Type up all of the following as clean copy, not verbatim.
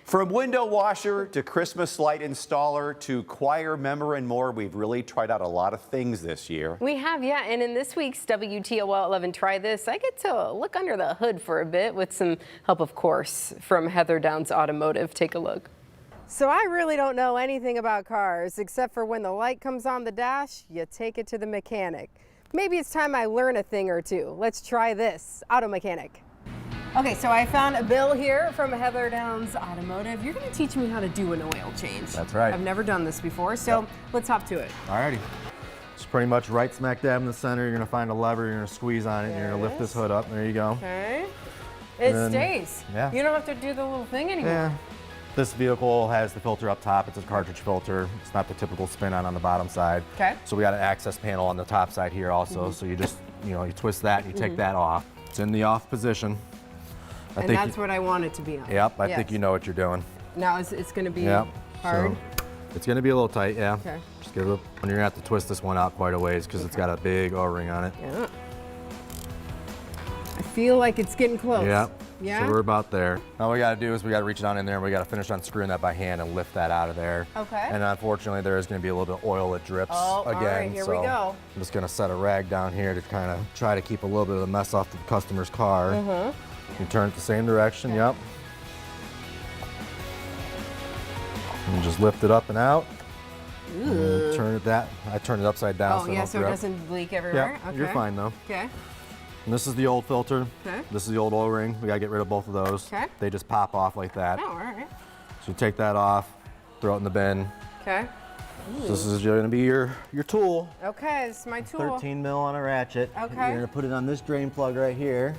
From window washer to Christmas light installer to choir member and more, we've really tried out a lot of things this year. We have, yeah, and in this week's WTOL 11 Try This, I get to look under the hood for a bit with some help, of course, from Heatherdowns Automotive. Take a look. So I really don't know anything about cars, except for when the light comes on the dash, you take it to the mechanic. Maybe it's time I learn a thing or two. Let's try this. Auto mechanic. Okay, so I found a bill here from Heatherdowns Automotive. You're going to teach me how to do an oil change. That's right. I've never done this before, so let's hop to it. Alrighty. It's pretty much right smack dab in the center. You're going to find a lever, you're going to squeeze on it, and you're going to lift this hood up. There you go. Okay. It stays. Yeah. You don't have to do the little thing anymore. Yeah. This vehicle has the filter up top. It's a cartridge filter. It's not the typical spin on the bottom side. Okay. So we got an access panel on the top side here also. So you just, you twist that and you take that off. It's in the off position. And that's what I want it to be on. Yep, I think you know what you're doing. Now it's going to be hard? So it's going to be a little tight, yeah. Okay. Just give it and you're going to have to twist this one out quite a ways because it's got a big O-ring on it. Yeah. I feel like it's getting close. Yeah. Yeah? So we're about there. Now what we got to do is we got to reach down in there and we got to finish unscrewing that by hand and lift that out of there. Okay. And unfortunately there is going to be a little bit of oil that drips again. All right, here we go. I'm just going to set a rag down here to kind of try to keep a little bit of the mess off the customer's car. You turn it the same direction, yep. And just lift it up and out. And turn it I turn it upside down. Oh, yeah, so it doesn't leak everywhere? Yeah, okay. you're fine though. Okay. And this is the old filter. Okay. This is the old O-ring. We gotta get rid of both of those. Okay. They just pop off like that. Oh, all right. So you take that off, throw it in the bin. Okay. So this is gonna be your tool. Okay, this is my tool. 13 mil on a ratchet. Okay. You're gonna put it on this drain plug right here.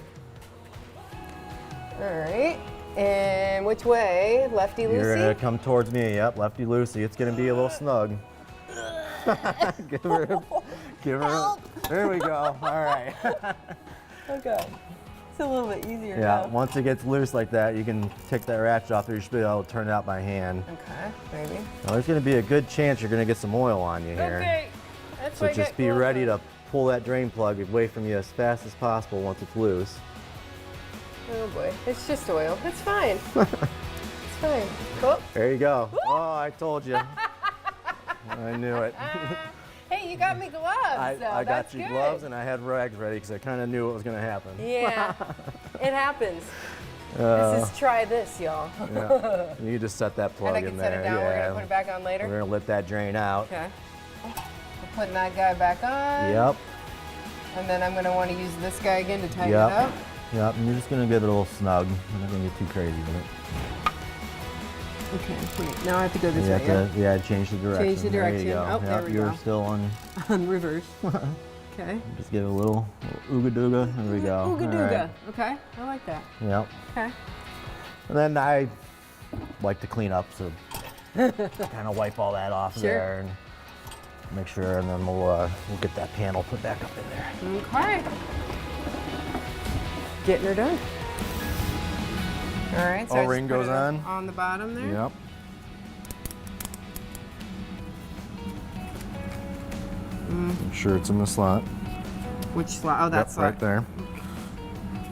All right. And which way? Lefty loosey? You're gonna come towards me. Yep, lefty loosey. It's gonna be a little snug. give her. There we go. All right. Okay. It's a little bit easier Yeah. now. Once it gets loose like that, you can take that ratchet off there. You should be able to turn it out by hand. Okay, maybe. Now, there's gonna be a good chance you're gonna get some oil on you here. Okay. That's So just be ready to pull that drain plug away from you as fast as possible once it's loose. Oh boy, it's just oil. It's fine. It's fine. Oh. There you go. Oh, I told you. I knew it. Hey, you got me gloves. I got you good. gloves and I had rags ready because I kind of knew what was going to happen. Yeah, it happens. This is try this, y'all. Yeah. You just set that plug And I in can there. set it down. Yeah. We're gonna put it back on later. We're going to let that drain out. Okay. We're putting that guy back on. Yep. And then I'm gonna want to use this guy again to tighten it Yep. up. Yep. And you're just going to get it a little snug. You're not going to get too crazy with it. Okay. Wait, now I have to go this way. Yeah, change the direction. Change the direction. There you go. Oh, there we You're go. still on. On reverse. Okay. Just give it a little ooga dooga. There we go. Ooga All dooga. right. Okay. I like that. Yep. Okay. And then I like to clean up, so kind of wipe all that off there and make sure, and then we'll get that panel put back up in there. Okay. Getting her done. All right. So I just O-ring put goes it on. on the bottom there. Yep. Make sure it's in the slot. Which slot? Oh, that's Yep, right there.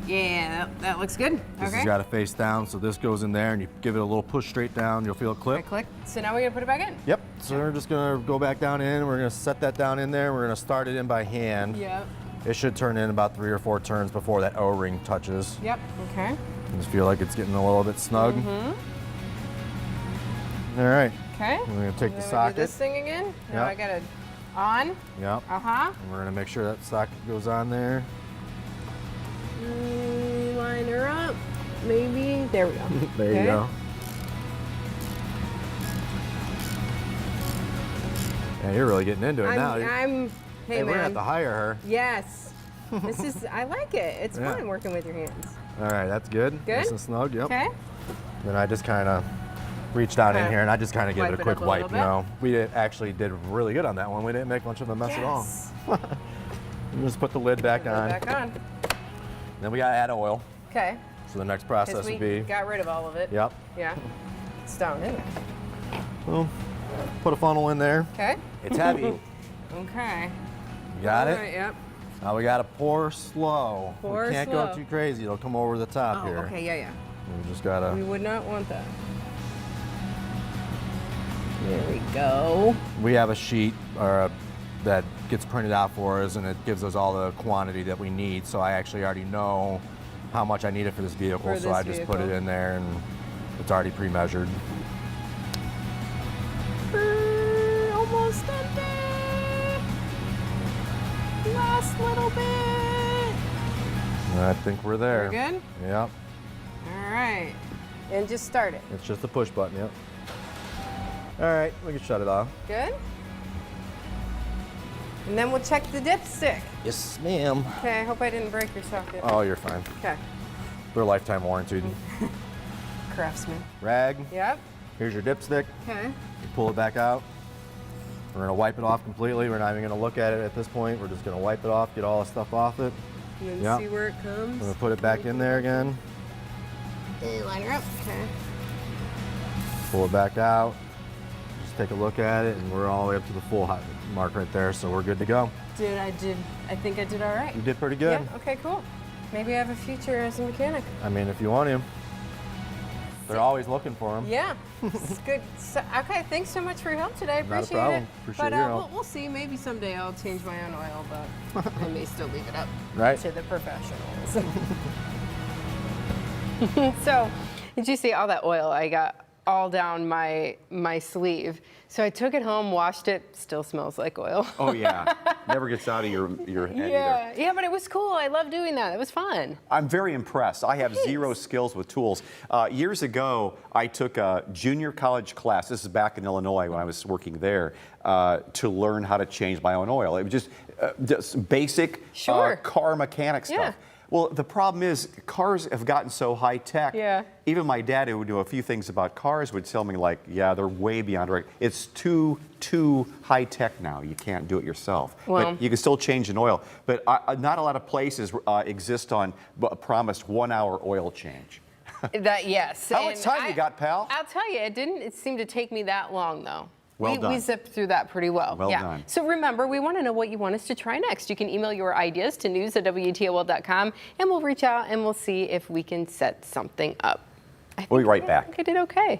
Yeah, that looks good. This Okay. has got to face down, so this goes in there, and you give it a little push straight down. You'll feel it click. Click. So now we're gonna put it back in. Yep. So we're just gonna go back down in. We're gonna set that down in there. We're gonna start it in by hand. Yep. It should turn in about 3 or 4 turns before that O-ring touches. Yep. Okay. Just feel like it's getting a little bit snug. All right. Okay. We're gonna take the Do socket. this thing again. Now Yep. I got it on. Yep. And we're gonna make sure that socket goes on there. Line her up. Maybe. There we go. There you go. Yeah, you're really getting into it now. Hey, We're gonna have man. to hire her. Yes. This is. I like it. It's Yeah. fun working with your hands. All right, that's good. Good? Nice and snug. Yep. Okay. Then I just kind of reach down in Okay. here and I just kind of give Wipe it a it quick up a wipe. little You bit. know, we actually did really good on that one. We didn't make much of a mess at all. Yes. And just put the lid back on. Back on. Then we gotta add oil. Okay. So the next process Because would we be. got rid of all of it. Yep. Yeah. It's down in there. Well, put a funnel in there. Okay. It's heavy. Okay. You got All it? right, yep. Now we gotta pour slow. Pour we can't slow. go too crazy. It'll come over the top Oh, here. okay, yeah. We just gotta. We would not want that. There we go. We have a sheet that gets printed out for us, and it gives us all the quantity that we need. So I actually already know how much I need it for this vehicle. For So this I just put it vehicle. in there, and it's already pre-measured. Almost done there. Last little bit. I think we're there. We're good? Yep. All right. And just start it. It's just a push button. Yep. All right, we can shut it off. Good? And then we'll check the dipstick. Yes, ma'am. Okay, I hope I didn't break your socket. Oh, you're fine. Okay. They're lifetime warranted. Craftsman. Rag. Yep. Here's your dipstick. Okay. You pull it back out. We're gonna wipe it off completely. We're not even gonna look at it at this point. We're just gonna wipe it off, get all the stuff off it. And then Yep. see where it comes. I'm gonna put it back in there again. Line her up. Okay. Pull it back out. Just take a look at it, and we're all the way up to the full height mark right there, so we're good to go. I think I did all right. You did pretty good. Yeah, okay, cool. Maybe I have a future as a mechanic. I mean, if you want to. They're always looking for them. Yeah, it's good. So, okay, thanks so much for your help today. I Not a appreciate problem. it. Appreciate but your help. we'll see. Maybe someday I'll change my own oil, but I may still leave it up Right. to the professionals. So, did you see all that oil I got all down my sleeve? So I took it home, washed it. Still smells like oil. Oh yeah, never gets out of your head either. Yeah, but it was cool. I love doing that. It was fun. I'm very impressed. I have zero Thanks. skills with tools. Years ago, I took a junior college class. This is back in Illinois when I was working there to learn how to change my own oil. It was just basic Sure. car mechanic stuff. Yeah. Well, the problem is cars have gotten so high tech. Yeah. Even my dad, who would know a few things about cars, would tell me like, yeah, they're way beyond right. It's too high tech now. You can't do it yourself. Well- But you can still change an oil. But not a lot of places exist on a promised 1 hour oil change. Yes. How much and time you got, pal? I'll tell you, it seemed to take me that long, though. Well We done. zipped through that pretty well. Well yeah. done. So remember, we want to know what you want us to try next. You can email your ideas to news@wtol.com, and we'll reach out and we'll see if we can set something up. We'll be right I back. think I did okay.